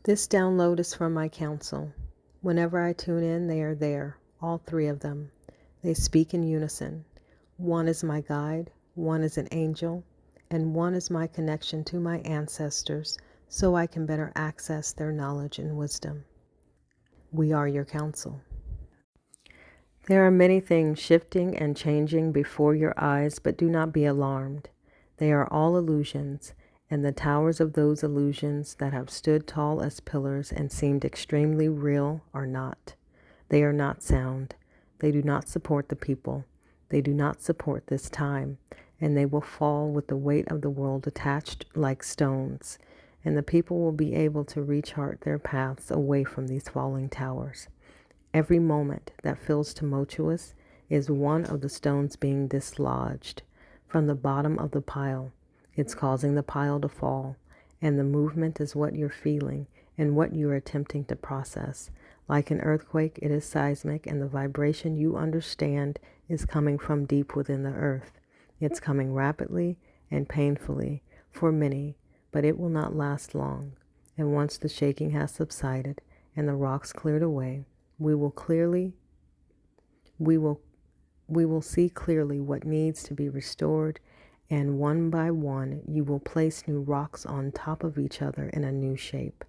This download is from my council. Whenever I tune in, they are there, all three of them. They speak in unison. One is my guide, one is an angel, and one is my connection to my ancestors so I can better access their knowledge and wisdom. We are your council. There are many things shifting and changing before your eyes, but do not be alarmed. They are all illusions, and the towers of those illusions that have stood tall as pillars and seemed extremely real are not. They are not sound. They do not support the people. They do not support this time, and they will fall with the weight of the world attached like stones, and the people will be able to rechart their paths away from these falling towers. Every moment that feels tumultuous is one of the stones being dislodged from the bottom of the pile. It's causing the pile to fall, and the movement is what you're feeling and what you're attempting to process. Like an earthquake, it is seismic, and the vibration you understand is coming from deep within the earth. It's coming rapidly and painfully for many, but it will not last long. And once the shaking has subsided and the rocks cleared away, we will see clearly what needs to be restored, and one by one you will place new rocks on top of each other in a new shape.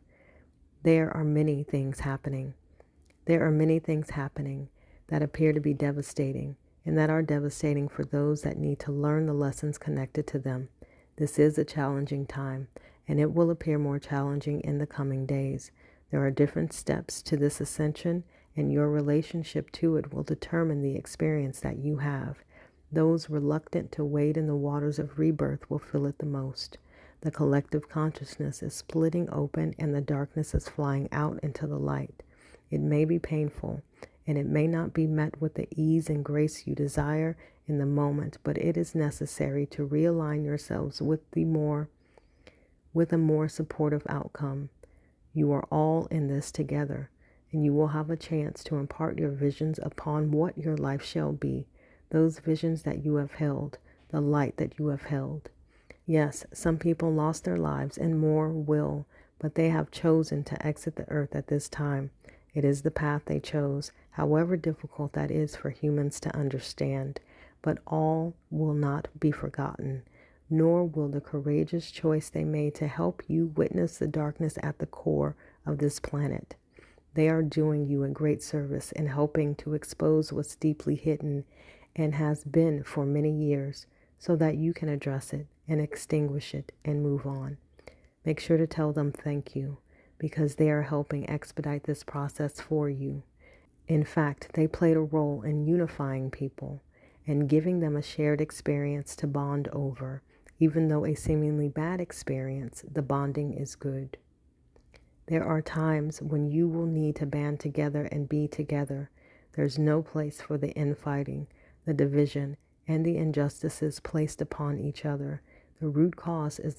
There are many things happening. There are many things happening that appear to be devastating and that are devastating for those that need to learn the lessons connected to them. This is a challenging time, and it will appear more challenging in the coming days. There are different steps to this ascension, and your relationship to it will determine the experience that you have. Those reluctant to wade in the waters of rebirth will feel it the most. The collective consciousness is splitting open, and the darkness is flying out into the light. It may be painful, and it may not be met with the ease and grace you desire in the moment, but it is necessary to realign yourselves with a more supportive outcome. You are all in this together, and you will have a chance to impart your visions upon what your life shall be, those visions that you have held, the light that you have held. Yes, some people lost their lives, and more will, but they have chosen to exit the earth at this time. It is the path they chose, however difficult that is for humans to understand. But all will not be forgotten, nor will the courageous choice they made to help you witness the darkness at the core of this planet. They are doing you a great service in helping to expose what's deeply hidden and has been for many years, so that you can address it and extinguish it and move on. Make sure to tell them thank you, because they are helping expedite this process for you. In fact, they played a role in unifying people and giving them a shared experience to bond over. Even though a seemingly bad experience, the bonding is good. There are times when you will need to band together and be together. There's no place for the infighting, the division, and the injustices placed upon each other. The root cause is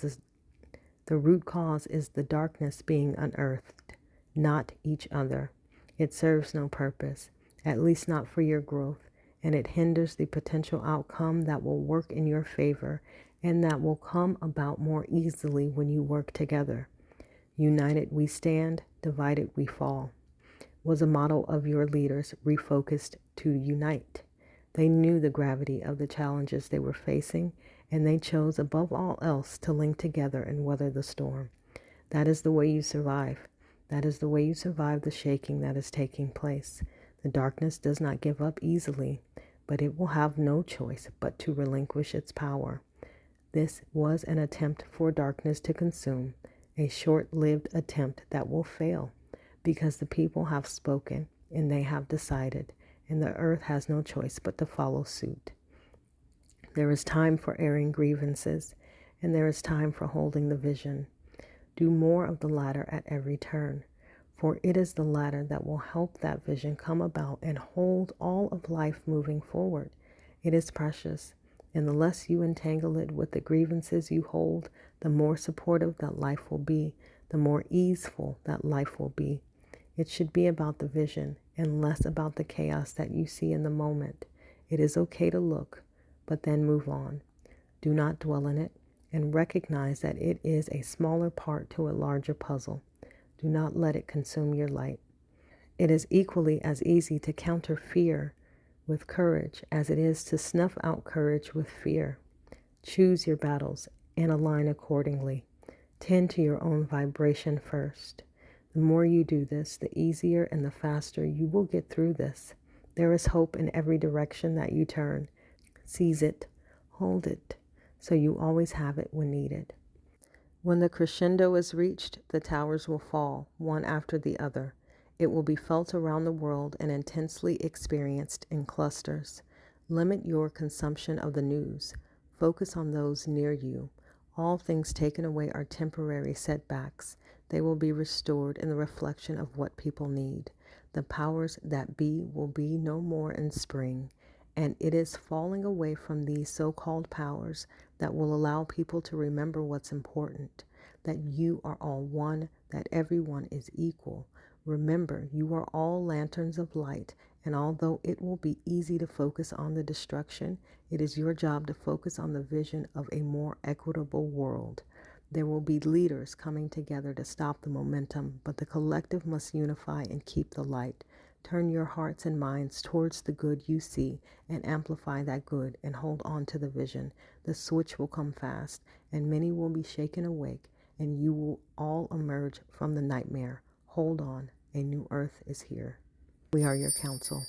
the darkness being unearthed, not each other. It serves no purpose, at least not for your growth, and it hinders the potential outcome that will work in your favor and that will come about more easily when you work together. United we stand, divided we fall, was a motto of your leaders refocused to unite. They knew the gravity of the challenges they were facing, and they chose above all else to link together and weather the storm. That is the way you survive. That is the way you survive the shaking that is taking place. The darkness does not give up easily, but it will have no choice but to relinquish its power. This was an attempt for darkness to consume, a short-lived attempt that will fail, because the people have spoken and they have decided, and the earth has no choice but to follow suit. There is time for airing grievances, and there is time for holding the vision. Do more of the latter at every turn, for it is the latter that will help that vision come about and hold all of life moving forward. It is precious, and the less you entangle it with the grievances you hold, the more supportive that life will be, the more easeful that life will be. It should be about the vision and less about the chaos that you see in the moment. It is okay to look, but then move on. Do not dwell in it, and recognize that it is a smaller part to a larger puzzle. Do not let it consume your light. It is equally as easy to counter fear with courage as it is to snuff out courage with fear. Choose your battles and align accordingly. Tend to your own vibration first. The more you do this, the easier and the faster you will get through this. There is hope in every direction that you turn. Seize it, hold it, so you always have it when needed. When the crescendo is reached, the towers will fall, one after the other. It will be felt around the world and intensely experienced in clusters. Limit your consumption of the news. Focus on those near you. All things taken away are temporary setbacks. They will be restored in the reflection of what people need. The powers that be will be no more in spring. And it is falling away from these so-called powers that will allow people to remember what's important, that you are all one, that everyone is equal. Remember, you are all lanterns of light, and although it will be easy to focus on the destruction, it is your job to focus on the vision of a more equitable world. There will be leaders coming together to stop the momentum, but the collective must unify and keep the light. Turn your hearts and minds towards the good you see and amplify that good and hold on to the vision. The switch will come fast and many will be shaken awake and you will all emerge from the nightmare. Hold on, a new earth is here. We are your counsel.